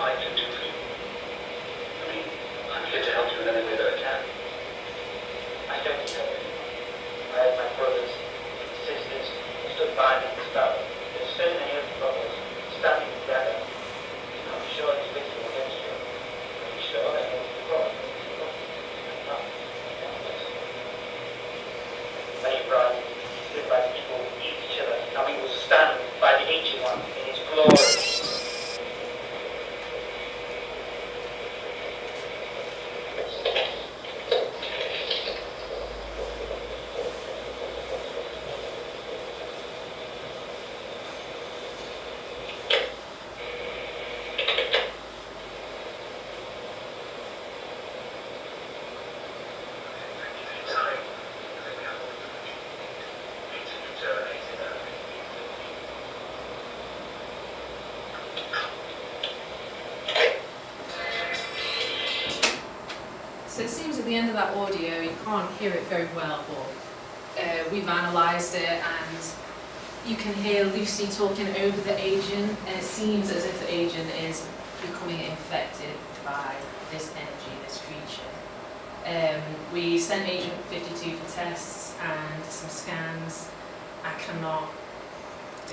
I can do for you? I mean, I'm here to help you in any way that I can. I don't need help anymore. I had my brothers, sisters, who stood by me and stuff. There's so many other brothers standing together. I'm sure he's with you against you. I'm sure that he's God. May you rise, stood by the people who eat each other, and we will stand by the Ancient One in his glory. So it seems at the end of that audio you can't hear it very well, but we've analysed it and you can hear Lucy talking over the agent, and it seems as if the agent is becoming infected by this energy, this creature. We sent Agent 52 for tests and some scans. I cannot,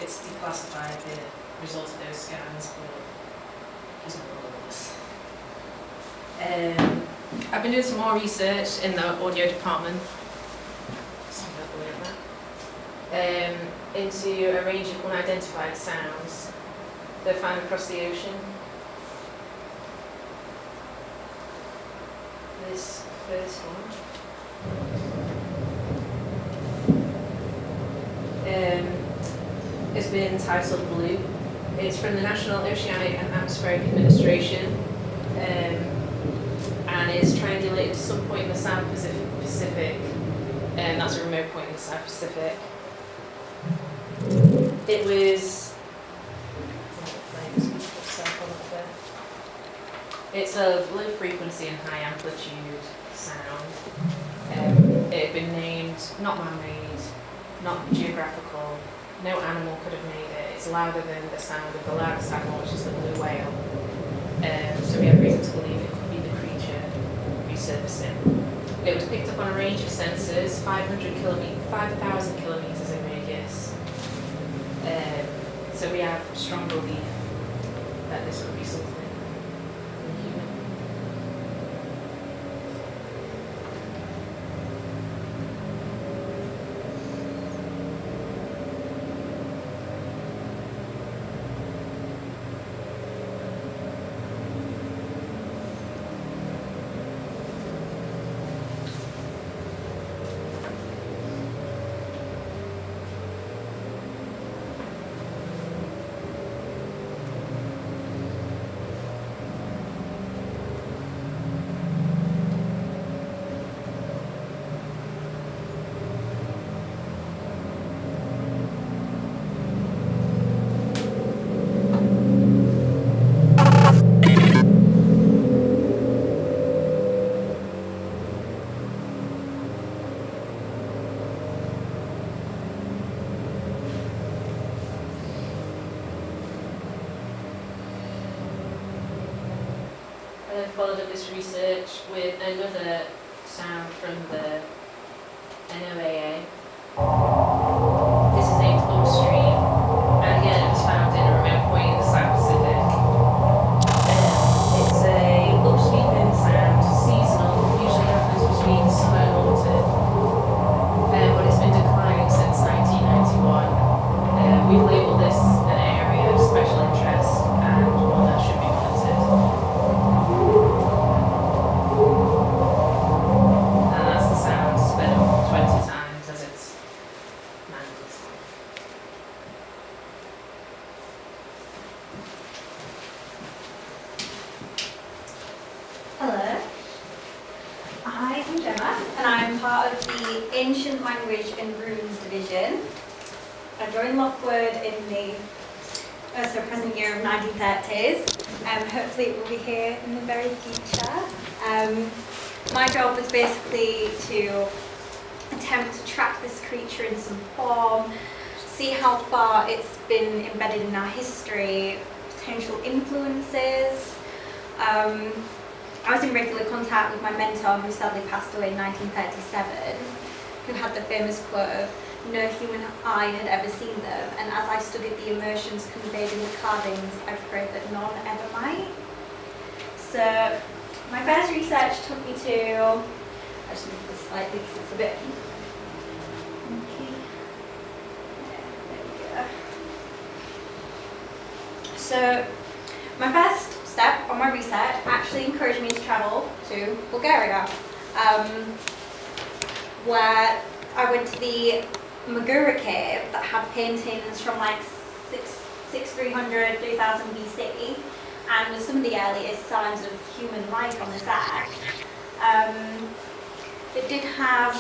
it's declassified the results of those scans, but he's not all of us. I've been doing some more research in the audio department into a range of unidentified sounds that are found across the ocean. This first one has been titled Blue. It's from the National Oceanic and Atmospheric Administration. And is triangulated to some point in the South Pacific, and that's a remote point in the South Pacific. It was, it's a low frequency and high amplitude sound. It had been named not man-made, not geographical, no animal could have made it. It's louder than the sound of the loudest animal, which is the blue whale. So we have reason to believe it could be the creature resurfacing. It was picked up on a range of sensors, 5,000 kilometres in radius. So we have strong belief that this would be something inhuman. Followed up this research with another sound from the NOAA. This is named Upstream, and again it was found in a remote point in the South Pacific. It's a upsweeping sound, seasonal, usually happens between summer and autumn, but it's been declining since 1991. We've labelled this an area of special interest and one that should be monitored. And that's the sound sped up 20 times as it's manual. Hello, I am Gemma and I'm part of the Ancient Language and Runes Division. I joined Lockwood in the present year of 1930s. Hopefully it will be here in the very future. My job was basically to attempt to track this creature in some form, see how far it's been embedded in our history, potential influences. I was in regular contact with my mentor, who sadly passed away in 1937, who had the famous quote of, "No human eye had ever seen them, and as I studied the emotions conveyed in the carvings, I prayed that none ever might." So my first research took me to, I just move this slightly because it's a bit funky. There we go. So my first step on my research actually encouraged me to travel to Bulgaria, where I went to the Magura cave that had paintings from like 600, 3000 BC, and was some of the earliest signs of human life on this earth. It did have,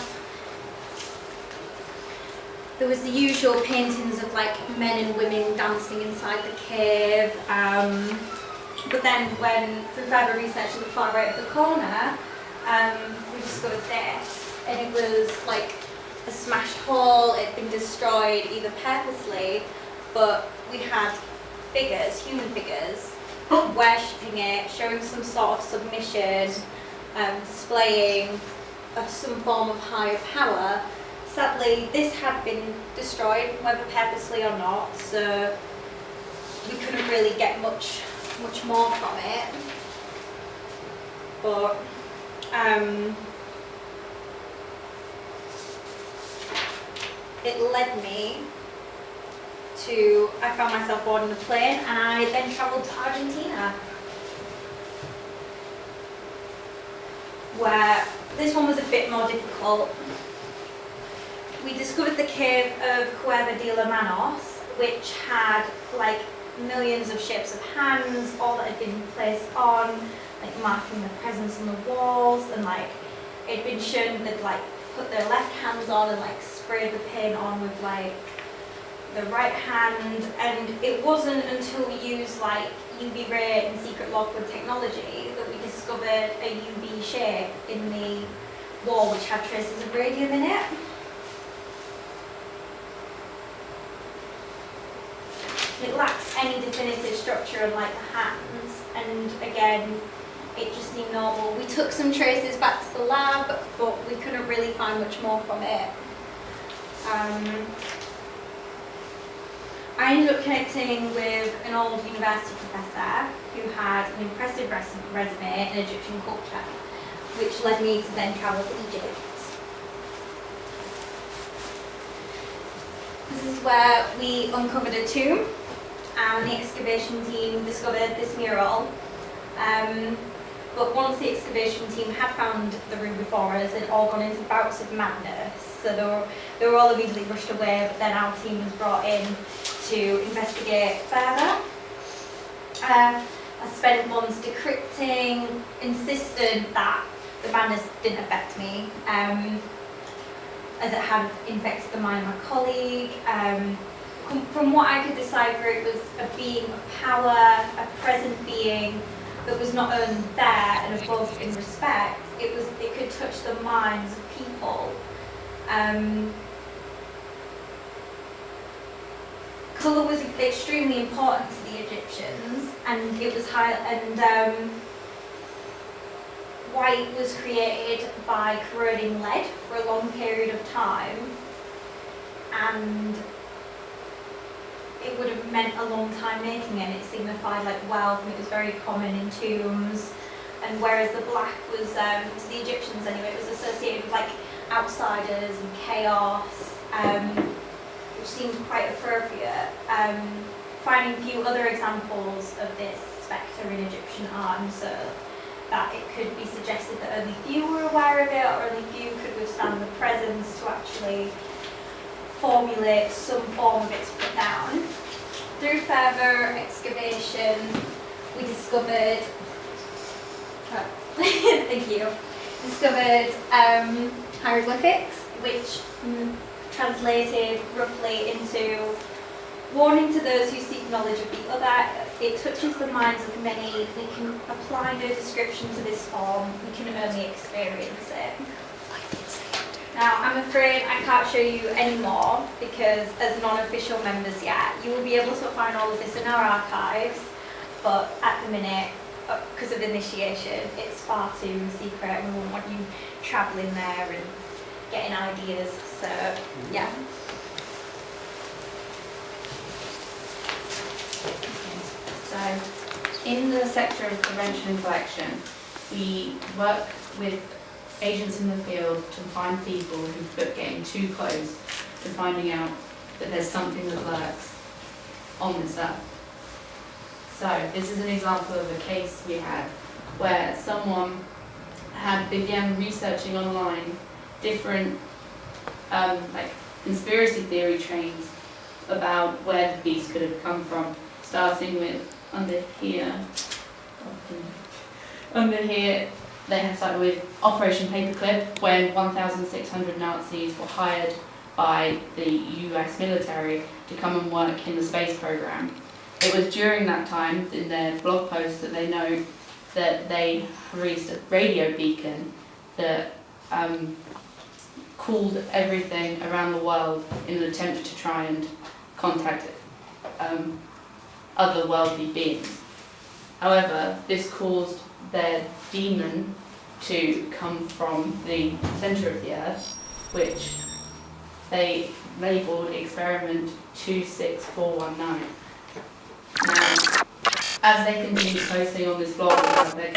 there was the usual paintings of like men and women dancing inside the cave, but then when, through further research at the far right of the corner, we discovered this, and it was like a smashed hole. It had been destroyed either purposely, but we had figures, human figures, worshipping it, showing some sort of submission, displaying some form of higher power. Sadly, this had been destroyed, whether purposely or not, so we couldn't really get much more from it. But it led me to, I found myself boarding a plane, and I then travelled to Argentina, where this one was a bit more difficult. We discovered the cave of Cueva de la Manos, which had like millions of shapes of hands, all that had been placed on, like marking the presence on the walls, and like it'd been shown that like put their left hands on and like sprayed the paint on with like the right hand, and it wasn't until we used like UV ray and secret Lockwood technology that we discovered a UV shape in the wall which had traces of radium in it. It lacks any definitive structure unlike the hands, and again, it just seemed normal. We took some traces back to the lab, but we couldn't really find much more from it. I ended up connecting with an old university professor who had an impressive resume in Egyptian culture, which led me to then travel to Egypt. This is where we uncovered a tomb, and the excavation team discovered this mural. But once the excavation team had found the room before us, they'd all gone into bouts of madness. So they were all immediately rushed away, but then our team was brought in to investigate further. I spent months decrypting, insisted that the madness didn't affect me, as it had infected the mind of my colleague. From what I could decipher, it was a being of power, a present being that was not only there and above in respect, it could touch the minds of people. Colour was extremely important to the Egyptians, and it was white was created by corroding lead for a long period of time, and it would have meant a long time making it. It signified like wealth, and it was very common in tombs. And whereas the black was, to the Egyptians anyway, it was associated with like outsiders and chaos, which seemed quite appropriate. Finding a few other examples of this spectre in Egyptian art, and so that it could be suggested that only few were aware of it, or only few could withstand the presence to actually formulate some form of its put down. Through further excavation, we discovered, hieroglyphics, which translated roughly into warning to those who seek knowledge of the other. It touches the minds of many. We can apply no description to this form. We can only experience it. Now, I'm afraid I can't show you any more because as non-official members yet, you will be able to find all of this in our archives. but at the minute, because of initiation, it's far too secret and we wouldn't want you travelling there and getting ideas, so yeah. So, in the sector of prevention and collection, we work with agents in the field to find people who are getting too close to finding out that there's something that lurks on this earth. So, this is an example of a case we had where someone had began researching online different like conspiracy theory trains about where the beast could have come from, starting with under here they had started with Operation Paperclip, when 1,600 Nazis were hired by the US military to come and work in the space program. It was during that time, in their blog post, that they note that they released a radio beacon that called everything around the world in an attempt to try and contact otherworldly beings. However, this caused their demon to come from the centre of the Earth, which they labelled Experiment 26419. Now, as they continue posting on this blog about their